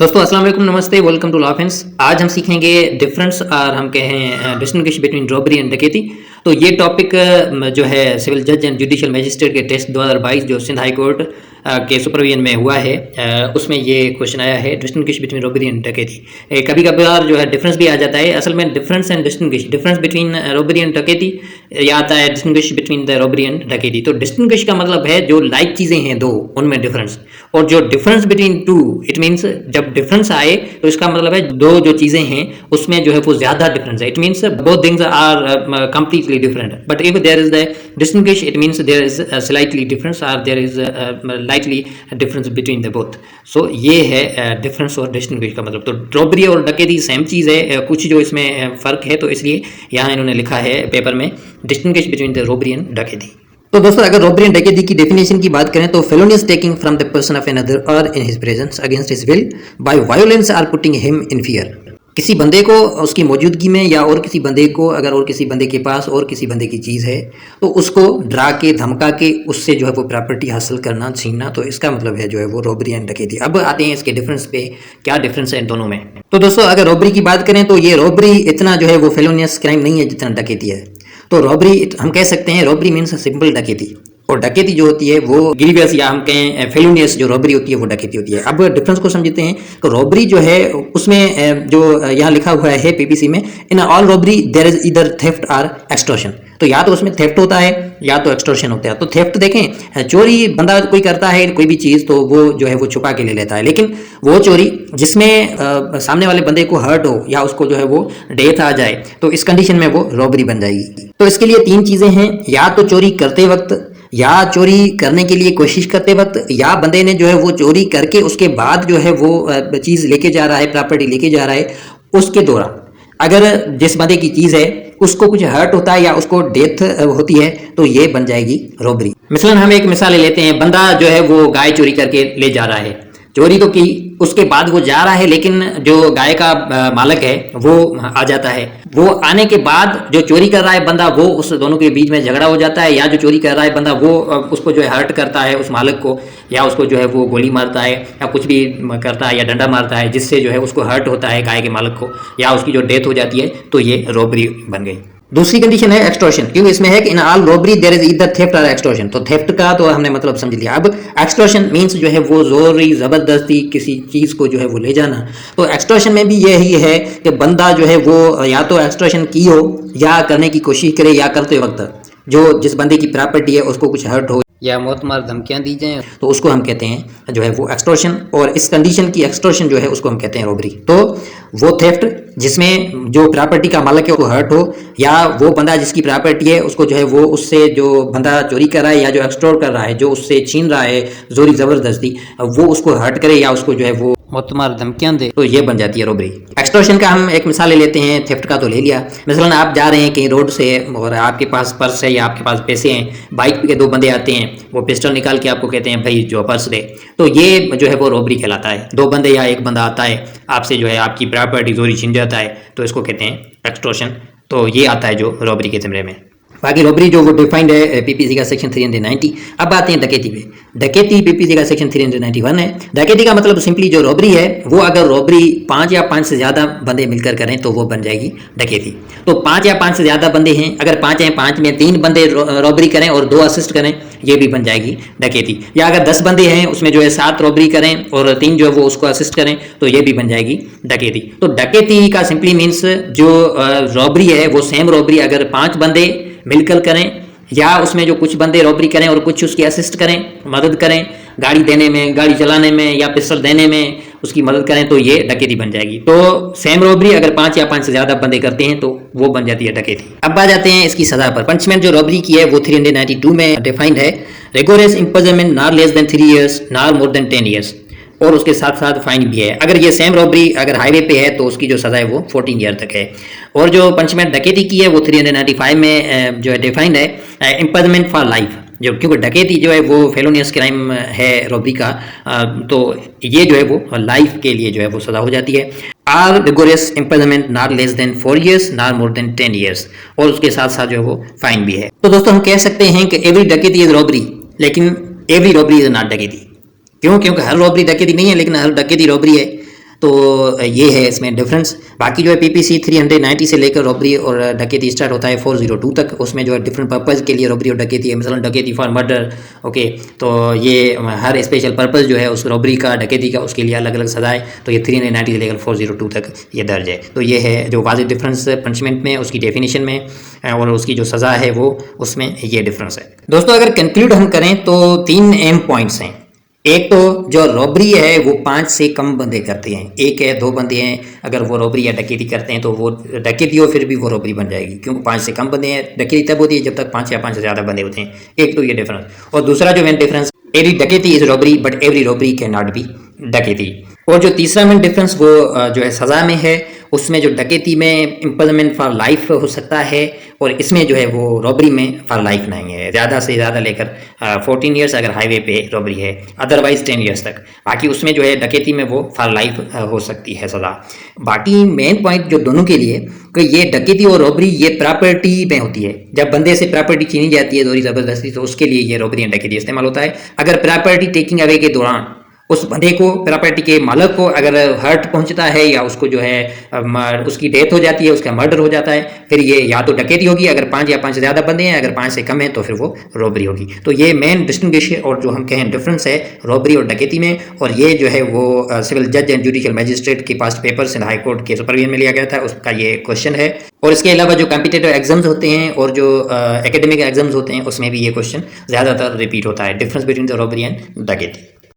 दोस्तों अस्सलाम वालेकुम, नमस्ते, वेलकम टू लॉ फ्रेंड्स। आज हम सीखेंगे डिफरेंस और हम कहें डिस्टिंग्विश बिटवीन रॉबरी एंड डकैती। तो ये टॉपिक जो है सिविल जज एंड जुडिशियल मैजिस्ट्रेट के टेस्ट 2022 जो सिंध हाई कोर्ट के सुपरविजन में हुआ है, उसमें ये क्वेश्चन आया है डिस्टिंग्विश बिटवीन रॉबरी एंड डकैती। कभी कभार जो है डिफरेंस भी आ जाता है। असल में difference and distinguish, difference between robbery and डकैती, या आता है distinguish between the robbery and डकैती। तो डिस्टिंग्विश का मतलब है जो लाइक चीज़ें हैं दो, उनमें डिफरेंस। और जो difference between two, it means जब डिफरेंस आए तो इसका मतलब है दो जो चीज़ें हैं उसमें जो है वो ज़्यादा डिफरेंस है। It means both things are completely different, but if there is the distinguish it means there is slightly difference or there is lightly difference between the both. So ये है डिफरेंस और डिस्टिंग्विश का मतलब। तो robbery और डकैती same चीज़ है, कुछ जो इसमें फ़र्क है, तो इसलिए यहाँ इन्होंने लिखा है पेपर में distinguish between the robbery and डकैती। तो दोस्तों अगर रॉबरी एंड डकैती की डेफिनेशन की बात करें तो felonious taking from the person of another or in his presence against his will by violence or putting him in fear. किसी बंदे को उसकी मौजूदगी में या और किसी बंदे को, अगर और किसी बंदे के पास और किसी बंदे की चीज़ है तो उसको डरा के धमका के उससे जो है वो प्रॉपर्टी हासिल करना, छीनना, तो इसका मतलब है जो है वो रॉबरी एंड डकैती। अब आते हैं इसके डिफरेंस पे, क्या डिफरेंस है इन दोनों में। तो दोस्तों अगर रॉबरी की बात करें तो ये रॉबरी इतना जो है वो फेलोनियस क्राइम नहीं है जितना डकैती है। तो रॉबरी हम कह सकते हैं रॉबरी मीन्स सिंपल डकैती, और डकैती जो होती है वो ग्रीवियस या हम कहें फेलोनियस जो रॉबरी होती है वो डकैती होती है। अब डिफरेंस को समझते हैं तो रॉबरी जो है उसमें जो यहाँ लिखा हुआ है पीपीसी में, in all robbery there is either theft और एक्सटॉर्शन। तो या तो उसमें थेफ्ट होता है या तो एक्सटॉर्शन होता है। तो थेफ्ट देखें, चोरी बंदा कोई करता है कोई भी चीज़ तो वो जो है वो छुपा के ले लेता है, लेकिन वो चोरी जिसमें सामने वाले बंदे को हर्ट हो या उसको जो है वो डेथ आ जाए तो इस कंडीशन में वो रॉबरी बन जाएगी। तो इसके लिए तीन चीज़ें हैं, या तो चोरी करते वक्त, या चोरी करने के लिए कोशिश करते वक्त, या बंदे ने जो है वो चोरी करके उसके बाद जो है वो चीज़ लेके जा रहा है, प्रॉपर्टी लेके जा रहा है, उसके दौरान अगर जिस बंदे की चीज़ है उसको कुछ हर्ट होता है या उसको डेथ होती है तो ये बन जाएगी रॉबरी। मिसलन हम एक मिसाल ले लेते हैं, बंदा जो है वो गाय चोरी करके ले जा रहा है, चोरी तो की, उसके बाद वो जा रहा है, लेकिन जो गाय का मालिक है वो आ जाता है। वो आने के बाद जो चोरी कर रहा है बंदा, वो उस दोनों के बीच में झगड़ा हो जाता है, या जो चोरी कर रहा है बंदा वो उसको जो है हर्ट करता है उस मालिक को, या उसको जो है वो गोली मारता है या कुछ भी करता है या डंडा मारता है जिससे जो है उसको हर्ट होता है गाय के मालिक को, या उसकी जो डेथ हो जाती है, तो ये रॉबरी बन गई। दूसरी कंडीशन है एक्सटॉर्शन, क्योंकि इसमें है कि in all robbery there is either theft और एक्सटॉर्शन। तो थेफ्ट का तो हमने मतलब समझ लिया। अब एक्सटॉर्शन मींस जो है वो जोरी जबरदस्ती किसी चीज को जो है वो ले जाना। तो एक्सटॉर्शन में भी यही है कि बंदा जो है वो या तो एक्सटॉर्शन की हो या करने की कोशिश करे, या करते वक्त जो जिस बंदे की प्रॉपर्टी है उसको कुछ हर्ट हो या मौत मार धमकियां दी जाएं, तो उसको हम कहते हैं जो है वो एक्सटॉर्शन। और इस कंडीशन की एक्सटॉर्शन जो है उसको हम कहते हैं रॉबरी। तो वो थेफ्ट जिसमें जो प्रॉपर्टी का मालिक है उसको हर्ट हो, या वो बंदा जिसकी प्रॉपर्टी है उसको जो है वो उससे जो बंदा चोरी कर रहा है या जो एक्सटॉर्ट कर रहा है, जो उससे छीन रहा है जोरी जबरदस्ती, वो उसको हर्ट करे या उसको जो है वो मुतमार धमकियां दे, तो ये बन जाती है रॉबरी। एक्सटॉर्शन का हम एक मिसाल ले लेते हैं, थेफ्ट का तो ले लिया। मिसलन आप जा रहे हैं कहीं रोड से और आपके पास पर्स है या आपके पास पैसे हैं, बाइक पे दो बंदे आते हैं, वो पिस्टल निकाल के आपको कहते हैं भाई जो पर्स दे, तो ये जो है वो रॉबरी कहलाता है। दो बंदे या एक बंदा आता है आपसे जो है आपकी प्रॉपर्टी जोरी छीन जाता है, तो इसको कहते हैं एक्सटॉर्शन। तो ये आता है जो रॉबरी के ज़मरे में। बाकी रॉबरी जो वो डिफाइंड है पीपीसी का सेक्शन 390। अब आते हैं डकैती पे। डकैती पीपीसी का सेक्शन 391 है। डकैती का मतलब सिंपली जो रॉबरी है वो अगर रॉबरी 5 या 5 से ज़्यादा बंदे मिलकर करें तो वो बन जाएगी डकैती। तो 5 या 5 से ज़्यादा बंदे हैं, अगर 5 हैं, 5 में 3 बंदे रॉबरी करें और 2 असिस्ट करें, ये भी बन जाएगी डकैती। या अगर 10 बंदे हैं उसमें जो है 7 रॉबरी करें और 3 जो है वो उसको असिस्ट करें, तो ये भी बन जाएगी डकैती। तो डकैती का सिंपली मीन्स जो रॉबरी है वो सेम रॉबरी अगर 5 बंदे मिलकर करें, या उसमें जो कुछ बंदे रॉबरी करें और कुछ उसकी असिस्ट करें, मदद करें गाड़ी देने में, गाड़ी चलाने में या पिस्टल देने में उसकी मदद करें, तो ये डकैती बन जाएगी। तो सेम रॉबरी अगर 5 या 5 से ज़्यादा बंदे करते हैं तो वो बन जाती है डकैती। अब आ जाते हैं इसकी सज़ा पर। पनिशमेंट जो रॉबरी की है वो 392 में डिफाइंड है, rigorous imprisonment not less then 3 years not more than 10 years, और उसके साथ साथ फाइन भी है। अगर ये सेम रॉबरी अगर हाईवे पे है तो उसकी जो सज़ा है वो 14 ईयर तक है। और जो पनिशमेंट डकैती की है वो 395 में जो है डिफाइंड है, इम्प्रिजनमेंट फॉर लाइफ। जो क्योंकि डकैती जो है वो फेलोनियस क्राइम है रॉबरी का, तो ये जो है वो लाइफ के लिए जो है वो सज़ा हो जाती है। Or rigorous imprisonment not less than 4 years not more than 10 years, और उसके साथ साथ जो है वो फाइन भी है। तो दोस्तों हम कह सकते हैं कि एवरी डकैती इज रॉबरी, लेकिन एवरी रॉबरी इज नॉट डकैती। क्यों? क्योंकि हर रॉबरी डकैती नहीं है, लेकिन हर डकैती रॉबरी है। तो ये है इसमें डिफरेंस। बाकी जो है पीपीसी 390 से लेकर रॉबरी और डकैती स्टार्ट होता है 402 तक, उसमें जो है डिफरेंट पर्पज़ के लिए रॉबरी और डकैती है, मिसाल डकैती फॉर मर्डर। ओके, तो ये हर स्पेशल पर्पज़ जो है उस रॉबरी का, डकैती का, उसके लिए अलग अलग सज़ाएँ, तो ये 390 से लेकर 402 तक ये दर्ज है। तो ये है जो वाज़िह डिफरेंस पनिशमेंट में, उसकी डेफिनेशन में और उसकी जो सज़ा है वो उसमें ये डिफरेंस है। दोस्तों अगर कंक्लूड हम करें तो 3 अहम पॉइंट्स हैं। एक तो जो रॉबरी है वो 5 से कम बंदे करते हैं, एक है 2 बंदे हैं, अगर वो रॉबरी या डकैती करते हैं तो वो डकैती हो फिर भी वो रॉबरी बन जाएगी, क्योंकि 5 से कम बंदे हैं। डकैती तब होती है जब तक 5 या 5 से ज़्यादा बंदे होते हैं। एक तो ये डिफरेंस, और दूसरा जो मेन डिफरेंस, एवरी डकैती is robbery but every robbery can not be डकैती। और जो तीसरा मेन डिफरेंस वो जो है सज़ा में है, उसमें जो डकैती में इम्प्रिजनमेंट फॉर लाइफ हो सकता है और इसमें जो है वो रॉबरी में फॉर लाइफ नहीं है, ज़्यादा से ज़्यादा लेकर 14 ईयर्स अगर हाईवे पे रॉबरी है, अदरवाइज 10 ईयर्स तक। बाकी उसमें जो है डकैती में वो फॉर लाइफ हो सकती है सज़ा। बाकी मेन पॉइंट जो दोनों के लिए कि ये डकैती और रॉबरी ये प्रॉपर्टी में होती है, जब बंदे से प्रॉपर्टी छीनी जाती है जोरी ज़बरदस्ती, तो उसके लिए ये रॉबरी एंड डकैती इस्तेमाल होता है। अगर प्रॉपर्टी टेकिंग अवे के दौरान उस बंदे को, प्रॉपर्टी के मालक को अगर हर्ट पहुंचता है या उसको जो है उसकी डेथ हो जाती है, उसका मर्डर हो जाता है, फिर ये या तो डकैती होगी अगर 5 या 5 से ज़्यादा बंदे हैं, अगर 5 से कम है तो फिर वो रॉबरी होगी। तो ये मेन डिस्टिंग्विश और जो हम कहें डिफरेंस है रॉबरी और डकैती में। और ये जो है वो सिविल जज एंड जुडिशियल मैजिस्ट्रेट के पास पेपर सिंध हाई कोर्ट के सुपरविजन में लिया गया था, उसका ये क्वेश्चन है। और इसके अलावा जो कॉम्पिटिटिव एग्जाम्स होते हैं और जो एकेडमिक एग्जाम्स होते हैं उसमें भी ये क्वेश्चन ज़्यादातर रिपीट होता है, difference between the robbery and डकैती।